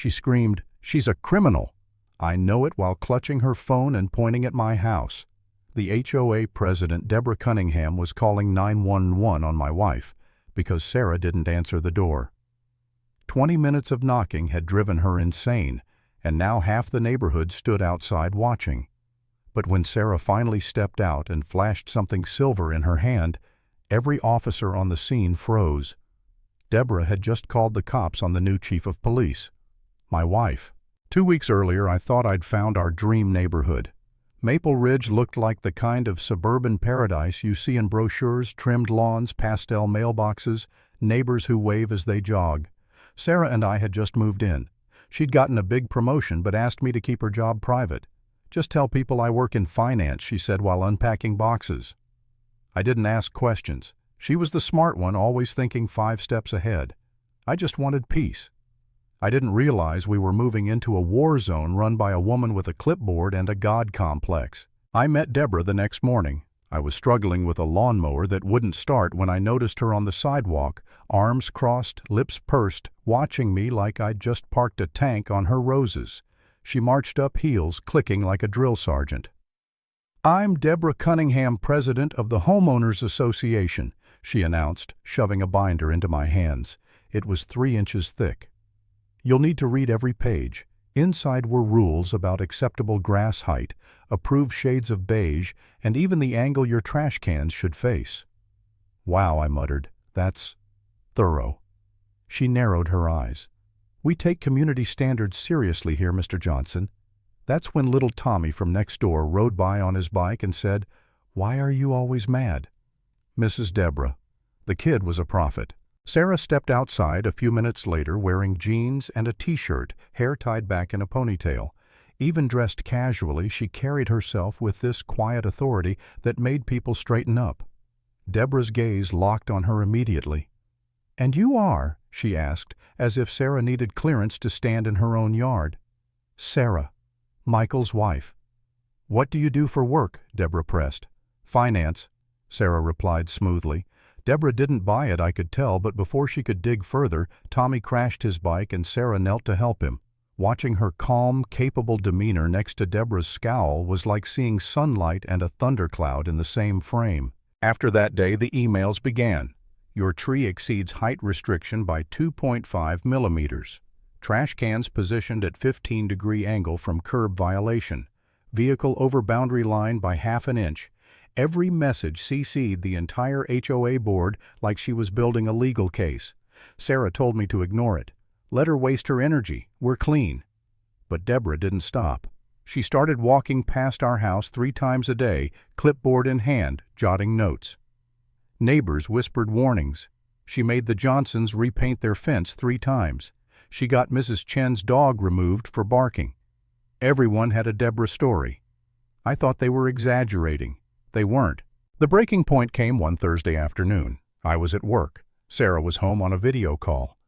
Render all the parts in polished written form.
She screamed, "She's a criminal!" I know it while clutching her phone and pointing at my house. The HOA president, Deborah Cunningham, was calling 911 on my wife because Sarah didn't answer the door. 20 minutes of knocking had driven her insane, and now half the neighborhood stood outside watching. But when Sarah finally stepped out and flashed something silver in her hand, every officer on the scene froze. Deborah had just called the cops on the new chief of police, my wife. 2 weeks earlier, I thought I'd found our dream neighborhood. Maple Ridge looked like the kind of suburban paradise you see in brochures: trimmed lawns, pastel mailboxes, neighbors who wave as they jog. Sarah and I had just moved in. She'd gotten a big promotion but asked me to keep her job private. "Just tell people I work in finance," she said while unpacking boxes. I didn't ask questions. She was the smart one, always thinking 5 steps ahead. I just wanted peace. I didn't realize we were moving into a war zone run by a woman with a clipboard and a God complex. I met Deborah the next morning. I was struggling with a lawnmower that wouldn't start when I noticed her on the sidewalk, arms crossed, lips pursed, watching me like I'd just parked a tank on her roses. She marched up, heels clicking like a drill sergeant. "I'm Deborah Cunningham, president of the Homeowners Association," she announced, shoving a binder into my hands. It was 3 inches thick. "You'll need to read every page." Inside were rules about acceptable grass height, approved shades of beige, and even the angle your trash cans should face. "Wow," I muttered. "That's thorough." She narrowed her eyes. "We take community standards seriously here, Mr. Johnson." That's when little Tommy from next door rode by on his bike and said, "Why are you always mad?" Mrs. Deborah. The kid was a prophet. Sarah stepped outside a few minutes later wearing jeans and a t-shirt, hair tied back in a ponytail. Even dressed casually, she carried herself with this quiet authority that made people straighten up. Deborah's gaze locked on her immediately. "And you are?" she asked, as if Sarah needed clearance to stand in her own yard. "Sarah, Michael's wife." "What do you do for work?" Deborah pressed. "Finance," Sarah replied smoothly. Deborah didn't buy it, I could tell, but before she could dig further, Tommy crashed his bike and Sarah knelt to help him. Watching her calm, capable demeanor next to Deborah's scowl was like seeing sunlight and a thundercloud in the same frame. After that day, the emails began. "Your tree exceeds height restriction by 2.5 millimeters. Trash cans positioned at 15-degree angle from curb violation. Vehicle over boundary line by ½ an inch." Every message CC'd the entire HOA board like she was building a legal case. Sarah told me to ignore it. Let her waste her energy. We're clean. But Deborah didn't stop. She started walking past our house 3 times a day, clipboard in hand, jotting notes. Neighbors whispered warnings. She made the Johnsons repaint their fence 3 times. She got Mrs. Chen's dog removed for barking. Everyone had a Deborah story. I thought they were exaggerating. They weren't. The breaking point came one Thursday afternoon. I was at work. Sarah was home on a video call.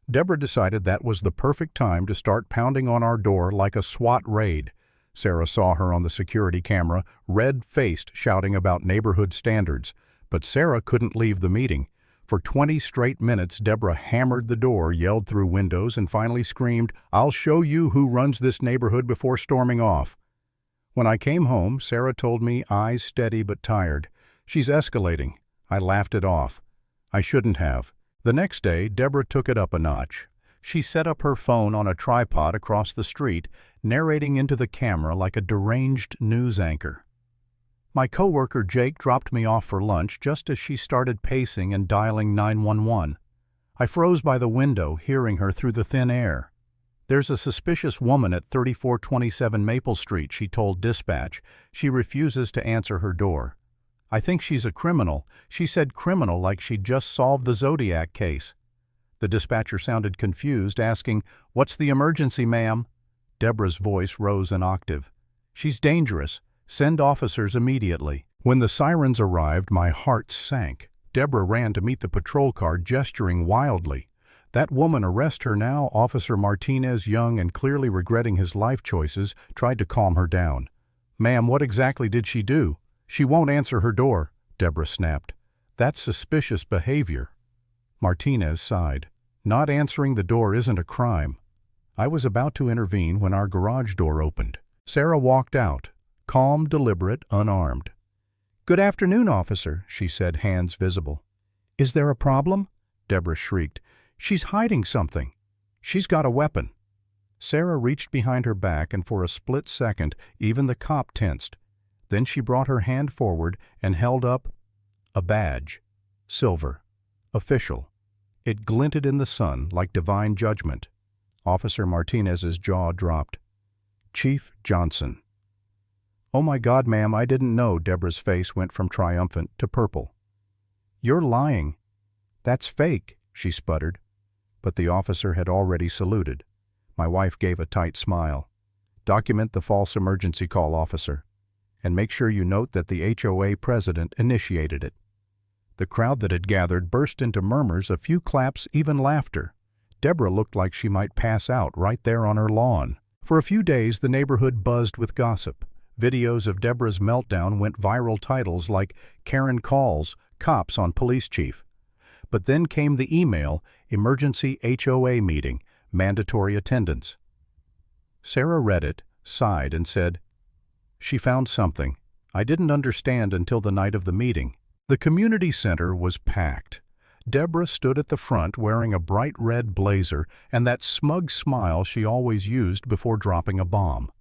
Deborah decided that was the perfect time to start pounding on our door like a SWAT raid. Sarah saw her on the security camera, red-faced, shouting about neighborhood standards. But Sarah couldn't leave the meeting. For 20 straight minutes, Deborah hammered the door, yelled through windows, and finally screamed, "I'll show you who runs this neighborhood," before storming off. When I came home, Sarah told me, eyes steady but tired, "She's escalating." I laughed it off. I shouldn't have. The next day, Deborah took it up a notch. She set up her phone on a tripod across the street, narrating into the camera like a deranged news anchor. My coworker Jake dropped me off for lunch just as she started pacing and dialing 911. I froze by the window, hearing her through the thin air. "There's a suspicious woman at 3427 Maple Street," she told dispatch. "She refuses to answer her door. I think she's a criminal." She said criminal like she'd just solved the Zodiac case. The dispatcher sounded confused, asking, "What's the emergency, ma'am?" Deborah's voice rose an octave. "She's dangerous. Send officers immediately." When the sirens arrived, my heart sank. Deborah ran to meet the patrol car, gesturing wildly. "That woman, arrest her now." Officer Martinez, young and clearly regretting his life choices, tried to calm her down. "Ma'am, what exactly did she do?" "She won't answer her door," Deborah snapped. "That's suspicious behavior." Martinez sighed. "Not answering the door isn't a crime." I was about to intervene when our garage door opened. Sarah walked out, calm, deliberate, unarmed. "Good afternoon, officer," she said, hands visible. "Is there a problem?" Deborah shrieked. "She's hiding something. She's got a weapon." Sarah reached behind her back, and for a split second even the cop tensed. Then she brought her hand forward and held up a badge. Silver. Official. It glinted in the sun like divine judgment. Officer Martinez's jaw dropped. "Chief Johnson." "Oh my God, ma'am, I didn't know." Deborah's face went from triumphant to purple. "You're lying. That's fake," she sputtered. But the officer had already saluted. My wife gave a tight smile. "Document the false emergency call, officer. And make sure you note that the HOA president initiated it." The crowd that had gathered burst into murmurs, a few claps, even laughter. Deborah looked like she might pass out right there on her lawn. For a few days the neighborhood buzzed with gossip. Videos of Deborah's meltdown went viral, titles like "Karen Calls, Cops on Police Chief." But then came the email, "Emergency HOA Meeting, Mandatory Attendance." Sarah read it, sighed, and said, "She found something. I didn't understand until the night of the meeting." The community center was packed. Deborah stood at the front wearing a bright red blazer and that smug smile she always used before dropping a bomb.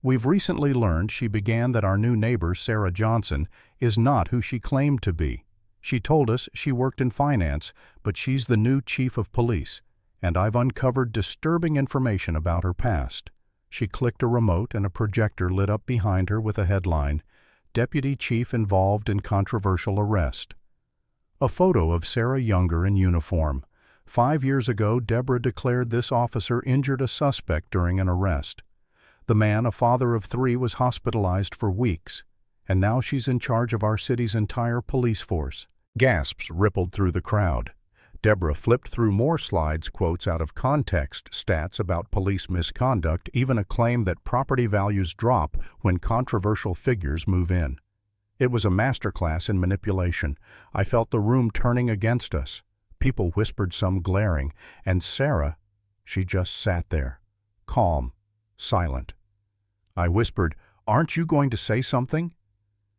"We've recently learned," she began, "that our new neighbor, Sarah Johnson, is not who she claimed to be. She told us she worked in finance, but she's the new chief of police, and I've uncovered disturbing information about her past." She clicked a remote and a projector lit up behind her with a headline, "Deputy Chief Involved in Controversial Arrest." A photo of Sarah younger in uniform. 5 years ago, Deborah declared this officer injured a suspect during an arrest. The man, a father of 3, was hospitalized for weeks, and now she's in charge of our city's entire police force. Gasps rippled through the crowd. Deborah flipped through more slides, quotes out of context, stats about police misconduct, even a claim that property values drop when controversial figures move in. It was a masterclass in manipulation. I felt the room turning against us. People whispered, some glaring, and Sarah, she just sat there, calm, silent. I whispered, "Aren't you going to say something?"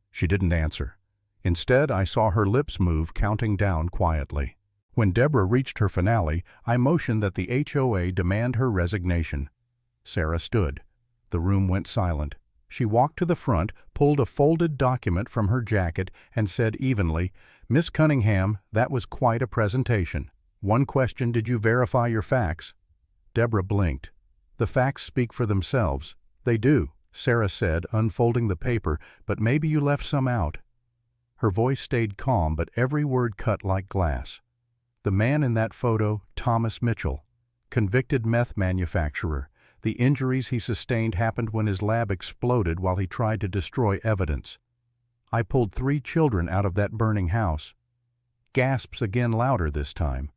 She didn't answer. Instead, I saw her lips move, counting down quietly. When Deborah reached her finale, I motioned that the HOA demand her resignation. Sarah stood. The room went silent. She walked to the front, pulled a folded document from her jacket, and said evenly, "Miss Cunningham, that was quite a presentation. One question, did you verify your facts?" Deborah blinked. "The facts speak for themselves." "They do," Sarah said, unfolding the paper, "but maybe you left some out." Her voice stayed calm, but every word cut like glass. The man in that photo, Thomas Mitchell, convicted meth manufacturer. The injuries he sustained happened when his lab exploded while he tried to destroy evidence. I pulled 3 children out of that burning house. Gasps again, louder this time.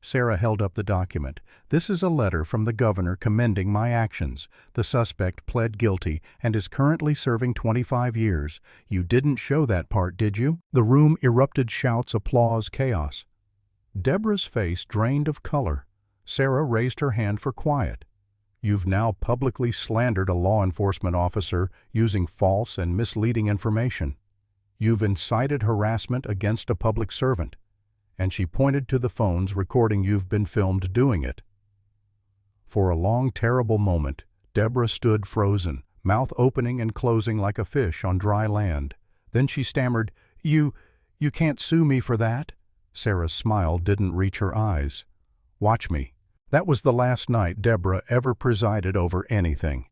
Sarah held up the document. "This is a letter from the governor commending my actions. The suspect pled guilty and is currently serving 25 years. You didn't show that part, did you?" The room erupted, shouts, applause, chaos. Deborah's face drained of color. Sarah raised her hand for quiet. "You've now publicly slandered a law enforcement officer using false and misleading information. You've incited harassment against a public servant." And she pointed to the phones recording you've been filmed doing it. For a long, terrible moment, Deborah stood frozen, mouth opening and closing like a fish on dry land. Then she stammered, You can't sue me for that?" Sarah's smile didn't reach her eyes. "Watch me." That was the last night Deborah ever presided over anything.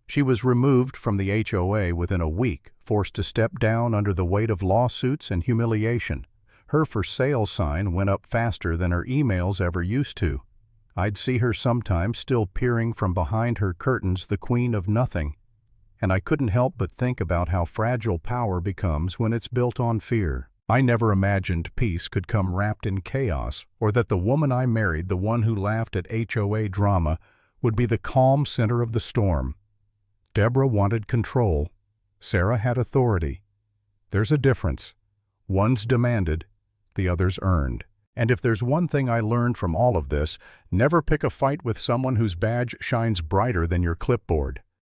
She was removed from the HOA within a week, forced to step down under the weight of lawsuits and humiliation. Her for sale sign went up faster than her emails ever used to. I'd see her sometimes still peering from behind her curtains, the queen of nothing. And I couldn't help but think about how fragile power becomes when it's built on fear. I never imagined peace could come wrapped in chaos, or that the woman I married, the one who laughed at HOA drama, would be the calm center of the storm. Deborah wanted control. Sarah had authority. There's a difference. One's demanded, the other's earned. And if there's one thing I learned from all of this, never pick a fight with someone whose badge shines brighter than your clipboard.